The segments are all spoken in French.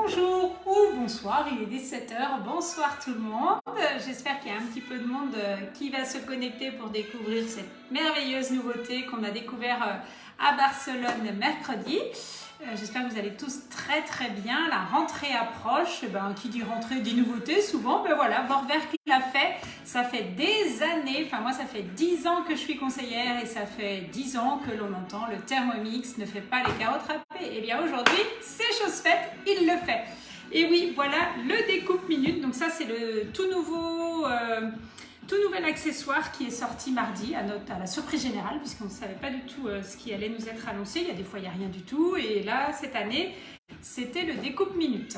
Bonjour ou bonsoir, il est 17h, bonsoir tout le monde. J'espère qu'il y a un petit peu de monde qui va se connecter pour découvrir cette merveilleuse nouveauté qu'on a découvert à Barcelone mercredi. J'espère que vous allez tous très très bien. La rentrée approche. Qui dit rentrée dit nouveauté souvent. Voilà, Vorwerk l'a fait. Ça fait des années, enfin moi ça fait 10 ans que je suis conseillère et ça fait 10 ans que l'on entend le Thermomix ne fait pas les carottes râpées. Et bien aujourd'hui, c'est chose faite, il le fait. Et oui, voilà le découpe minute. Donc ça c'est le tout nouvel accessoire qui est sorti mardi à la surprise générale, puisqu'on ne savait pas du tout ce qui allait nous être annoncé. Il y a des fois, il n'y a rien du tout. Et là, cette année, c'était le découpe minute.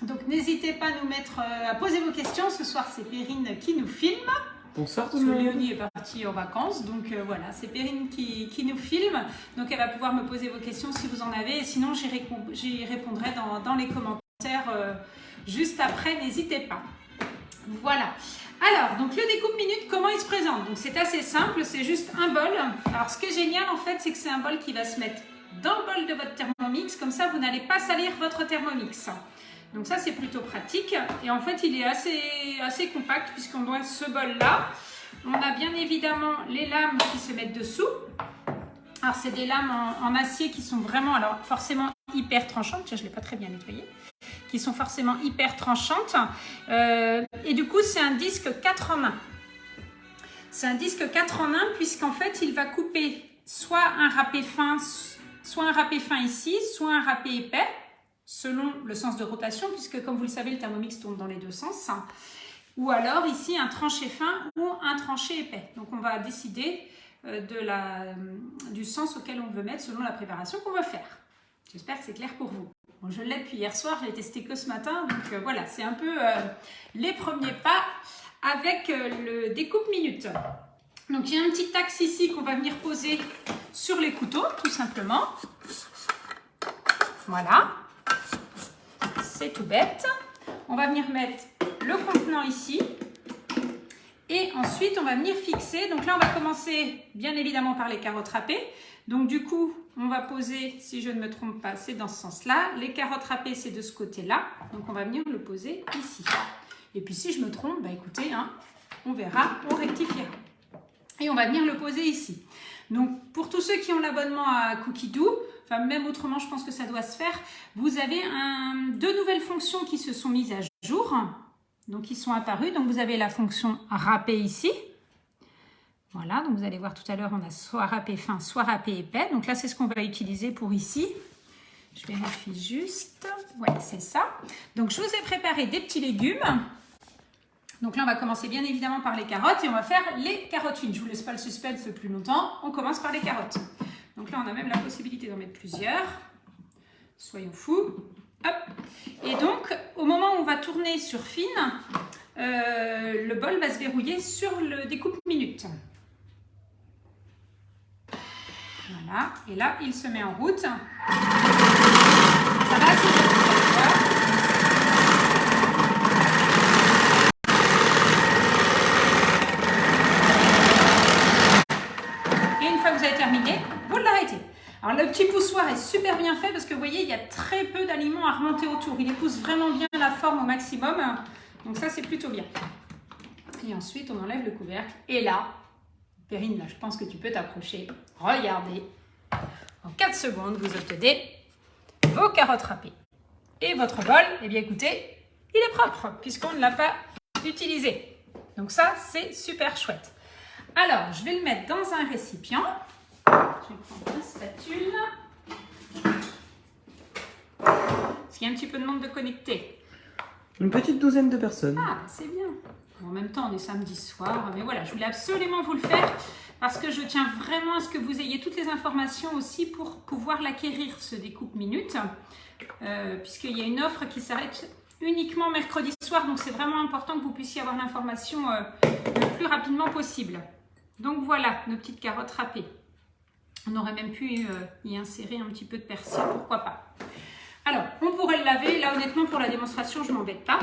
Donc, n'hésitez pas à nous mettre, à poser vos questions. Ce soir, c'est Perrine qui nous filme. Bonsoir tout le monde. Léonie est partie en vacances. Donc, voilà, c'est Perrine qui nous filme. Donc, elle va pouvoir me poser vos questions si vous en avez. Et sinon, j'y répondrai dans les commentaires juste après. N'hésitez pas. Voilà. Alors, donc le découpe minute, comment il se présente? Donc c'est assez simple, c'est juste un bol. Alors ce qui est génial en fait, c'est que c'est un bol qui va se mettre dans le bol de votre Thermomix, comme ça vous n'allez pas salir votre Thermomix. Donc ça c'est plutôt pratique. Et en fait il est assez compact puisqu'on doit ce bol là. On a bien évidemment les lames qui se mettent dessous. Alors c'est des lames en acier qui sont vraiment, alors forcément hyper tranchantes. Tiens, je ne l'ai pas très bien nettoyé. Qui sont forcément hyper tranchantes. Et du coup, c'est un disque 4 en 1. C'est un disque 4 en 1 puisqu'en fait, il va couper soit un râpé fin ici, soit un râpé épais, selon le sens de rotation, puisque comme vous le savez, le Thermomix tourne dans les deux sens. Ou alors ici, un tranché fin ou un tranché épais. Donc, on va décider du sens auquel on veut mettre selon la préparation qu'on va faire. J'espère que c'est clair pour vous. Bon, je l'ai depuis hier soir, je l'ai testé que ce matin, donc voilà, c'est un peu les premiers pas avec le découpe minute. Donc il y a un petit axe ici qu'on va venir poser sur les couteaux, tout simplement. Voilà, c'est tout bête. On va venir mettre le contenant ici. Et ensuite, on va venir fixer. Donc là, on va commencer bien évidemment par les carottes râpées. Donc du coup, on va poser, si je ne me trompe pas, c'est dans ce sens-là. Les carottes râpées, c'est de ce côté-là. Donc on va venir le poser ici. Et puis si je me trompe, écoutez, on verra, on rectifiera. Et on va venir le poser ici. Donc pour tous ceux qui ont l'abonnement à Cookidoo, enfin même autrement, je pense que ça doit se faire, vous avez deux nouvelles fonctions qui se sont mises à jour. Donc, ils sont apparus. Donc, vous avez la fonction râpé ici. Voilà, donc vous allez voir tout à l'heure, on a soit râpé fin, soit râpé épais. Donc là, c'est ce qu'on va utiliser pour ici. Je vérifie juste. Ouais, c'est ça. Donc, je vous ai préparé des petits légumes. Donc là, on va commencer bien évidemment par les carottes et on va faire les carottes fines. Je ne vous laisse pas le suspense plus longtemps. On commence par les carottes. Donc là, on a même la possibilité d'en mettre plusieurs. Soyons fous. Hop. Et donc, au moment où on va tourner sur fine, le bol va se verrouiller sur le découpe minute. Voilà. Et là, il se met en route. Ça va assez vite, vous allez voir. Et une fois que vous avez terminé, vous l'arrêtez. Alors le petit poussoir est super bien fait parce que vous voyez, il y a très peu d'aliments à remonter autour. Il épouse vraiment bien la forme au maximum. Donc ça, c'est plutôt bien. Et ensuite, on enlève le couvercle. Et là, Perrine, là, je pense que tu peux t'approcher. Regardez. En 4 secondes, vous obtenez vos carottes râpées. Et votre bol, eh bien écoutez, il est propre puisqu'on ne l'a pas utilisé. Donc ça, c'est super chouette. Alors, je vais le mettre dans un récipient. Je vais prendre une spatule. Parce qu'il y a un petit peu de monde de connecté. Une petite douzaine de personnes. Ah, c'est bien. En même temps, on est samedi soir. Mais voilà, je voulais absolument vous le faire parce que je tiens vraiment à ce que vous ayez toutes les informations aussi pour pouvoir l'acquérir, ce découpe minute. Puisqu'il y a une offre qui s'arrête uniquement mercredi soir. Donc, c'est vraiment important que vous puissiez avoir l'information le plus rapidement possible. Donc, voilà, nos petites carottes râpées. On aurait même pu y insérer un petit peu de persil, pourquoi pas. Alors, on pourrait le laver. Là, honnêtement, pour la démonstration, je ne m'embête pas.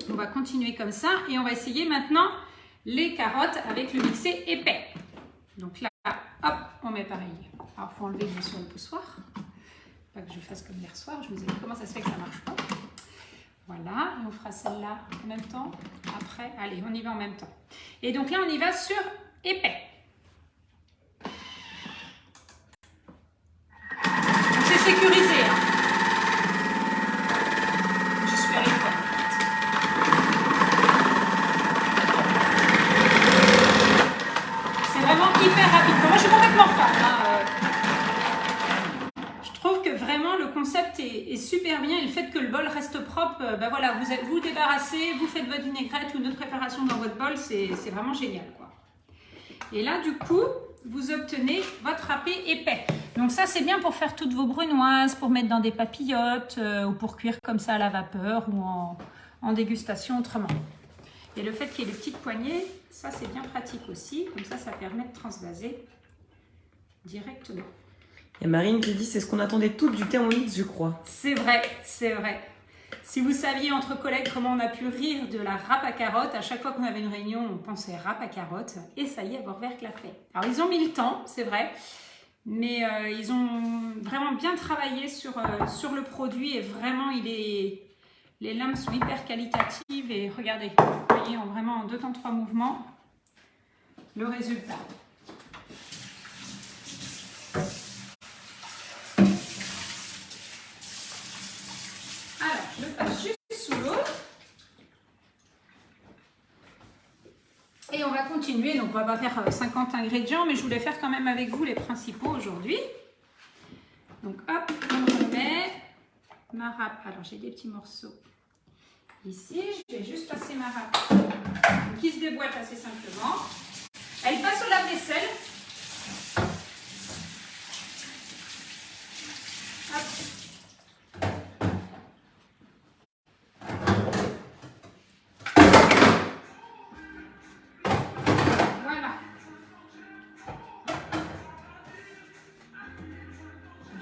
On va continuer comme ça. Et on va essayer maintenant les carottes avec le mixé épais. Donc là, hop, on met pareil. Alors, il faut enlever bien sûr le poussoir. Pas que je fasse comme hier soir, je me disais comment ça se fait que ça marche pas. Voilà, et on fera celle-là en même temps. Après, allez, on y va en même temps. Et donc là, on y va sur épais. C'est sécurisé. Hein. Je suis allée voir. C'est vraiment hyper rapide. Moi, je suis complètement fan. Hein. Je trouve que vraiment le concept est super bien. Et le fait que le bol reste propre, ben voilà, vous débarrassez, vous faites votre vinaigrette ou une autre préparation dans votre bol, c'est vraiment génial, quoi. Et là, du coup, vous obtenez votre râpé épais. Donc ça, c'est bien pour faire toutes vos brunoises, pour mettre dans des papillotes ou pour cuire comme ça à la vapeur ou en dégustation autrement. Et le fait qu'il y ait les petites poignées, ça, c'est bien pratique aussi. Comme ça, ça permet de transvaser directement. Il y a Marine qui dit c'est ce qu'on attendait toutes du Thermomix, je crois. C'est vrai, c'est vrai. Si vous saviez entre collègues comment on a pu rire de la râpe à carottes, à chaque fois qu'on avait une réunion, on pensait râpe à carottes. Et ça y est, Vorwerk l'a fait. Alors, ils ont mis le temps, c'est vrai. Mais ils ont vraiment bien travaillé sur le produit. Et vraiment, les lames sont hyper qualitatives. Et regardez, vous voyez, vraiment en 2 temps 3 mouvements, le résultat. Alors, je le passe juste sous l'eau. Et on va continuer. Donc, on va pas faire 50 ingrédients, mais je voulais faire quand même avec vous les principaux aujourd'hui. Donc, hop, on remet ma râpe. Alors, j'ai des petits morceaux ici. Je vais juste passer ma râpe qui se déboîte assez simplement. Elle passe au lave-vaisselle. Hop.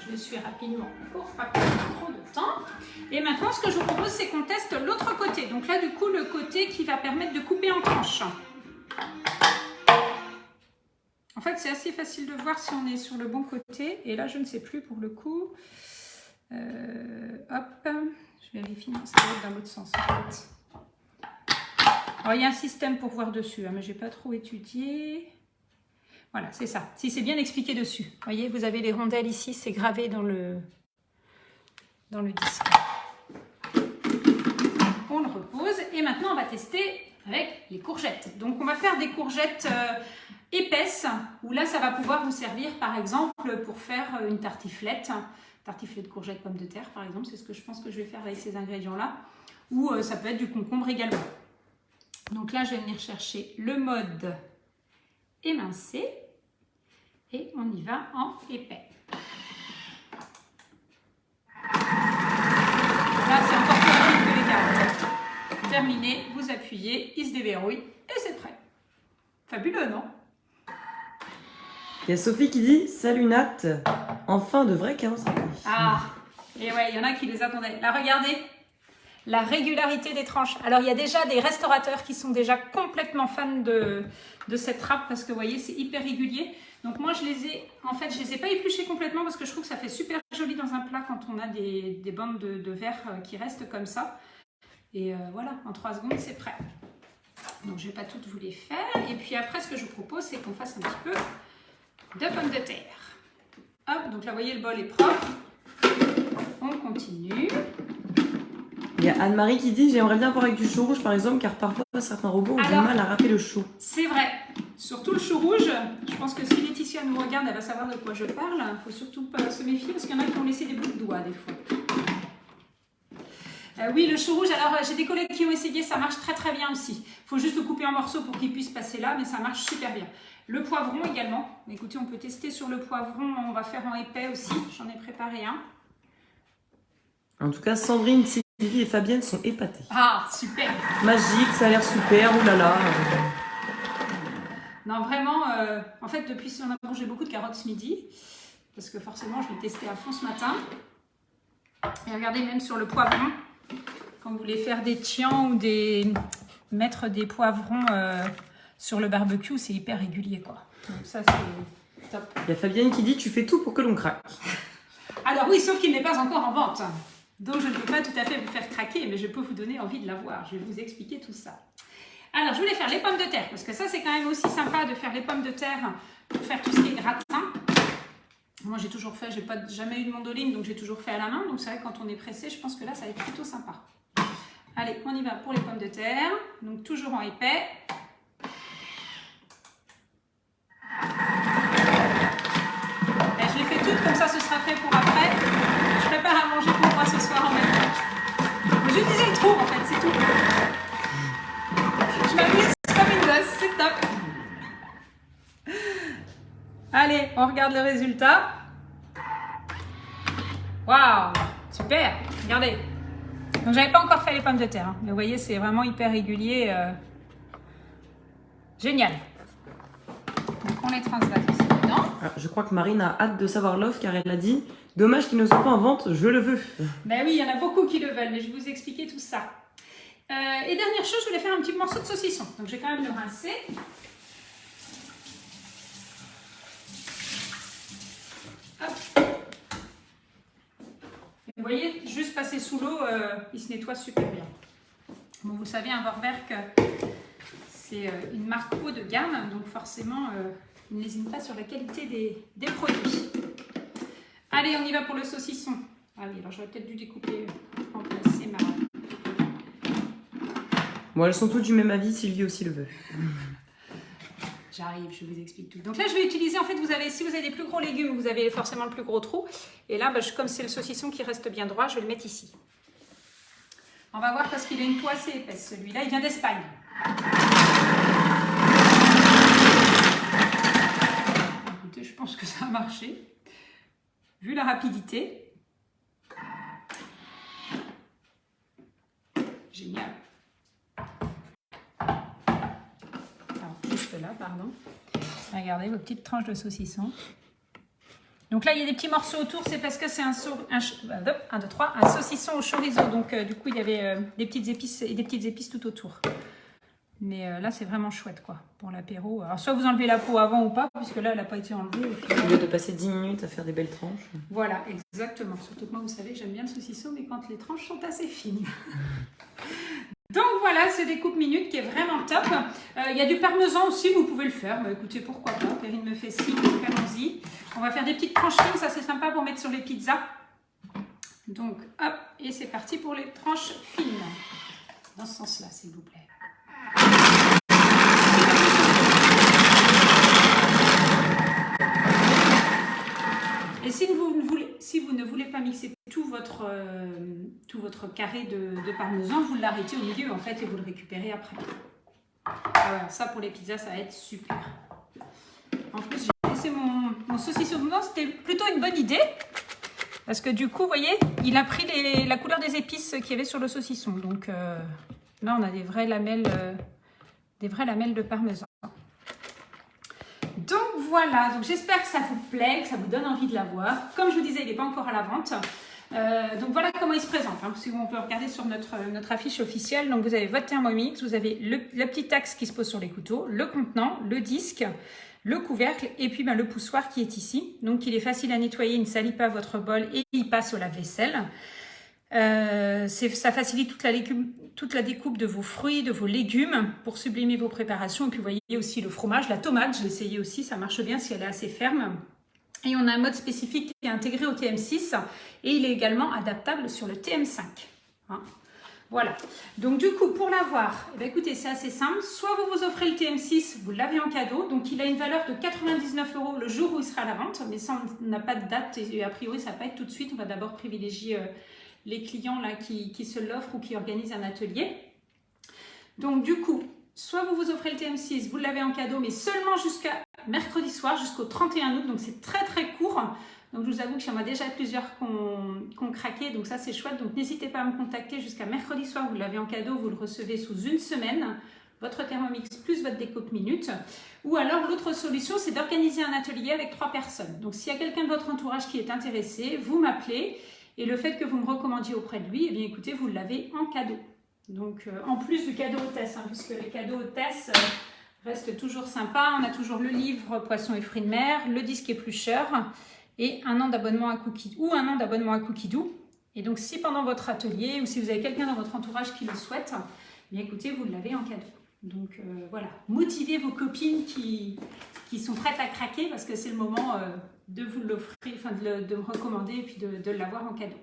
Je suis rapidement pour pas perdre trop de temps. Et maintenant, ce que je vous propose, c'est qu'on teste l'autre côté. Donc là, du coup, le côté qui va permettre de couper en tranches. En fait, c'est assez facile de voir si on est sur le bon côté. Et là, je ne sais plus pour le coup. Hop, je vérifie. Non, ça doit être dans l'autre sens, en fait. Alors, il y a un système pour voir dessus, hein, mais je n'ai pas trop étudié. Voilà, c'est ça. Si c'est bien expliqué dessus. Vous voyez, vous avez les rondelles ici, c'est gravé dans le disque. On le repose et maintenant on va tester avec les courgettes. Donc on va faire des courgettes épaisses où là ça va pouvoir vous servir par exemple pour faire une tartiflette. Tartiflette de courgettes pommes de terre par exemple, c'est ce que je pense que je vais faire avec ces ingrédients-là. Ou ça peut être du concombre également. Donc là je vais venir chercher le mode émincé et on y va en épais. Là c'est encore plus rapide que les carottes. Terminé, vous appuyez, il se déverrouille et c'est prêt. Fabuleux, non? Il y a Sophie qui dit salut Nat, enfin de vraies carottes. Ah, et ouais, il y en a qui les attendaient. Là regardez, la régularité des tranches. Alors il y a déjà des restaurateurs qui sont déjà complètement fans de cette râpe parce que vous voyez c'est hyper régulier. Donc moi je les ai pas épluchés complètement parce que je trouve que ça fait super joli dans un plat quand on a des bandes de verre qui restent comme ça. Et voilà, en 3 secondes c'est prêt. Donc je ne vais pas toutes vous les faire. Et puis après ce que je vous propose c'est qu'on fasse un petit peu de pommes de terre. Hop, donc là vous voyez le bol est propre. On continue. Il y a Anne-Marie qui dit j'aimerais bien voir avec du chou rouge par exemple car parfois certains robots ont du mal à râper le chou. C'est vrai, surtout le chou rouge. Je pense que si Laetitia nous regarde, elle va savoir de quoi je parle. Il ne faut surtout pas se méfier parce qu'il y en a qui ont laissé des bouts de doigts des fois. Oui, le chou rouge, alors j'ai des collègues qui ont essayé, ça marche très très bien aussi. Il faut juste le couper en morceaux pour qu'il puisse passer là, mais ça marche super bien. Le poivron également. Écoutez, on peut tester sur le poivron, on va faire en épais aussi. J'en ai préparé un. En tout cas, Sandrine, Sylvie et Fabienne sont épatées. Ah, super! Magique, ça a l'air super, oulala. Non, vraiment, en fait, depuis on a mangé beaucoup de carottes ce midi, parce que forcément, je l'ai testé à fond ce matin. Et regardez, même sur le poivron, quand vous voulez faire des tians ou mettre des poivrons sur le barbecue, c'est hyper régulier, quoi. Donc ça, c'est top. Il y a Fabienne qui dit tu fais tout pour que l'on craque. Alors oui, sauf qu'il n'est pas encore en vente. Donc je ne peux pas tout à fait vous faire craquer, mais je peux vous donner envie de l'avoir. Je vais vous expliquer tout ça. Alors je voulais faire les pommes de terre, parce que ça c'est quand même aussi sympa de faire les pommes de terre pour faire tout ce qui est gratin. Moi j'ai toujours fait, j'ai jamais eu de mandoline, donc j'ai toujours fait à la main. Donc c'est vrai que quand on est pressé, je pense que là ça va être plutôt sympa. Allez, on y va pour les pommes de terre. Donc toujours en épais. Et je les fais toutes, comme ça ce sera fait pour après. Je prépare à manger pour moi ce soir en même temps. J'utilisais le trou en fait, c'est tout. Je m'amuse comme une gosse, c'est top. Allez, on regarde le résultat. Waouh, super, regardez. Donc j'avais pas encore fait les pommes de terre, hein. Mais vous voyez, c'est vraiment hyper régulier. Génial. Donc on les transvase aussi dedans. Je crois que Marine a hâte de savoir l'offre car elle a dit « Dommage qu'ils ne soient pas en vente, je le veux ». Ben oui, il y en a beaucoup qui le veulent, mais je vais vous expliquer tout ça. Et dernière chose, je voulais faire un petit morceau de saucisson. Donc je vais quand même le rincer. Hop. Vous voyez, juste passer sous l'eau, il se nettoie super bien. Bon, vous savez, un Vorwerk, c'est une marque haut de gamme, donc forcément, il n'hésite pas sur la qualité des produits. Allez, on y va pour le saucisson. Ah oui, alors j'aurais peut-être dû découper, remplacer ma... Bon, elles sont toutes du même avis, Sylvie aussi le veut. J'arrive, je vous explique tout. Donc là, je vais utiliser, en fait, si vous avez des plus gros légumes, vous avez forcément le plus gros trou. Et là, comme c'est le saucisson qui reste bien droit, je vais le mettre ici. On va voir parce qu'il a une peau assez épaisse, celui-là. Il vient d'Espagne. Écoutez, je pense que ça a marché. Vu la rapidité. Génial. Juste là, pardon. Regardez vos petites tranches de saucisson. Donc là, il y a des petits morceaux autour, c'est parce que c'est un saucisson au chorizo. Donc du coup, il y avait des petites épices et des petites épices tout autour. Mais là, c'est vraiment chouette, quoi, pour l'apéro. Alors, soit vous enlevez la peau avant ou pas, puisque là, elle n'a pas été enlevée. Au lieu de passer 10 minutes à faire des belles tranches. Voilà, exactement. Surtout que moi, vous savez, j'aime bien le saucisson, mais quand les tranches sont assez fines. Donc voilà, ce découpe minute qui est vraiment top. Il y a du parmesan aussi, vous pouvez le faire. Bah, écoutez, pourquoi pas, Perrine me fait signe, donc allons-y. On va faire des petites tranches fines, ça c'est sympa pour mettre sur les pizzas. Donc hop, et c'est parti pour les tranches fines. Dans ce sens-là, s'il vous plaît. Et si vous ne voulez pas mixer tout votre carré de parmesan, vous l'arrêtez au milieu en fait et vous le récupérez après. Ah ouais, ça pour les pizzas, ça va être super. En plus, j'ai laissé mon saucisson dedans, c'était plutôt une bonne idée. Parce que du coup, vous voyez, il a pris la couleur des épices qu'il y avait sur le saucisson. Donc là, on a des vraies lamelles de parmesan. Donc voilà, donc j'espère que ça vous plaît, que ça vous donne envie de l'avoir. Comme je vous disais, il n'est pas encore à la vente. Donc voilà comment il se présente. Hein. Si on peut regarder sur notre affiche officielle, donc vous avez votre Thermomix, vous avez le petit axe qui se pose sur les couteaux, le contenant, le disque, le couvercle et puis le poussoir qui est ici. Donc il est facile à nettoyer, il ne salit pas votre bol et il passe au lave-vaisselle. Ça facilite toute la découpe de vos fruits, de vos légumes pour sublimer vos préparations. Et puis vous voyez aussi le fromage, la tomate, je l'ai essayé aussi, ça marche bien si elle est assez ferme. Et on a un mode spécifique qui est intégré au TM6 et il est également adaptable sur le TM5. Hein, voilà. Donc du coup, pour l'avoir, eh bien, écoutez, c'est assez simple. Soit vous vous offrez le TM6, vous l'avez en cadeau. Donc il a une valeur de 99 € le jour où il sera à la vente. Mais ça, on n'a pas de date et a priori, ça ne va pas être tout de suite. On va d'abord privilégier les clients là, qui se l'offrent ou qui organisent un atelier. Donc du coup, soit vous vous offrez le TM6, vous l'avez en cadeau, mais seulement jusqu'à mercredi soir, jusqu'au 31 août. Donc c'est très très court. Donc je vous avoue qu'il y en a déjà plusieurs qui ont craqué. Donc ça c'est chouette. Donc n'hésitez pas à me contacter jusqu'à mercredi soir. Vous l'avez en cadeau, vous le recevez sous une semaine. Votre Thermomix plus votre découpe minute. Ou alors l'autre solution, c'est d'organiser un atelier avec 3 personnes. Donc s'il y a quelqu'un de votre entourage qui est intéressé, vous m'appelez. Et le fait que vous me recommandiez auprès de lui, eh bien écoutez, vous l'avez en cadeau. Donc en plus du cadeau hôtesse, hein, puisque les cadeaux hôtesse restent toujours sympas. On a toujours le livre Poissons et fruits de mer, le disque éplucheur et un an d'abonnement à Cookidoo. Et donc, si pendant votre atelier ou si vous avez quelqu'un dans votre entourage qui le souhaite, bien écoutez, vous l'avez en cadeau. Donc voilà, motivez vos copines qui sont prêtes à craquer parce que c'est le moment de vous l'offrir, enfin de me recommander et puis de l'avoir en cadeau.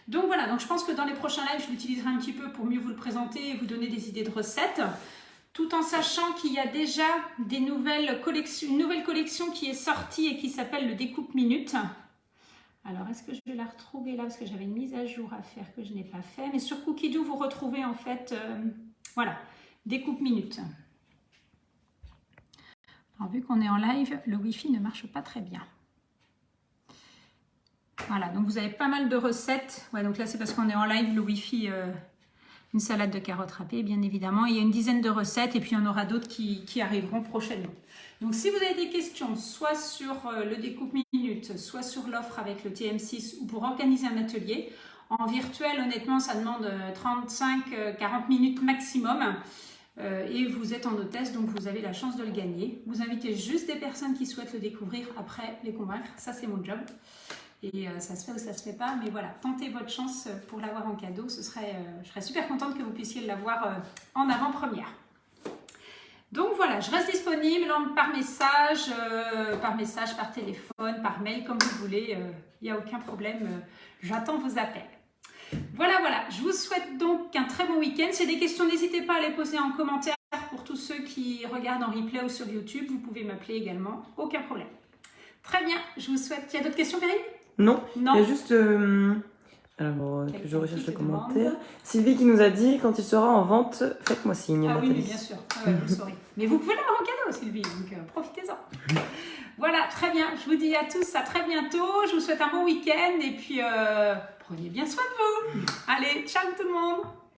Donc voilà, donc je pense que dans les prochains lives, je l'utiliserai un petit peu pour mieux vous le présenter et vous donner des idées de recettes, tout en sachant qu'il y a déjà une nouvelle collection qui est sortie et qui s'appelle le découpe minute. Alors, est-ce que je vais la retrouver là? Parce que j'avais une mise à jour à faire que je n'ai pas fait. Mais sur Cookidoo, vous retrouvez en fait, voilà, découpe minute. Alors, vu qu'on est en live, le Wi-Fi ne marche pas très bien. Voilà, donc vous avez pas mal de recettes. Ouais, donc là, c'est parce qu'on est en live, le Wi-Fi, une salade de carottes râpées, bien évidemment. Il y a une dizaine de recettes et puis il y en aura d'autres qui arriveront prochainement. Donc, si vous avez des questions, soit sur le découpe minute, soit sur l'offre avec le TM6 ou pour organiser un atelier, en virtuel, honnêtement, ça demande 35-40 minutes maximum. Et vous êtes en hôtesse, donc vous avez la chance de le gagner. Vous invitez juste des personnes qui souhaitent le découvrir, après les convaincre. Ça, c'est mon job. Et ça se fait ou ça se fait pas, mais voilà, tentez votre chance pour l'avoir en cadeau. Je serais super contente que vous puissiez l'avoir en avant-première. Donc voilà, je reste disponible par message, par téléphone, par mail, comme vous voulez. Il n'y a aucun problème, j'attends vos appels. Voilà, je vous souhaite donc un très bon week-end. Si vous avez des questions, n'hésitez pas à les poser en commentaire pour tous ceux qui regardent en replay ou sur YouTube. Vous pouvez m'appeler également, aucun problème. Très bien, je vous souhaite... Il y a d'autres questions, Karine? Non, non, il y a juste... Alors, que je recherche le commentaire. Sylvie qui nous a dit, quand il sera en vente, faites-moi signe. Ah Nathalie. oui, bien sûr, vous le saurez. Mais vous pouvez l'avoir en cadeau, Sylvie, donc profitez-en. Voilà, très bien. Je vous dis à tous à très bientôt. Je vous souhaite un bon week-end et puis prenez bien soin de vous. Allez, ciao tout le monde.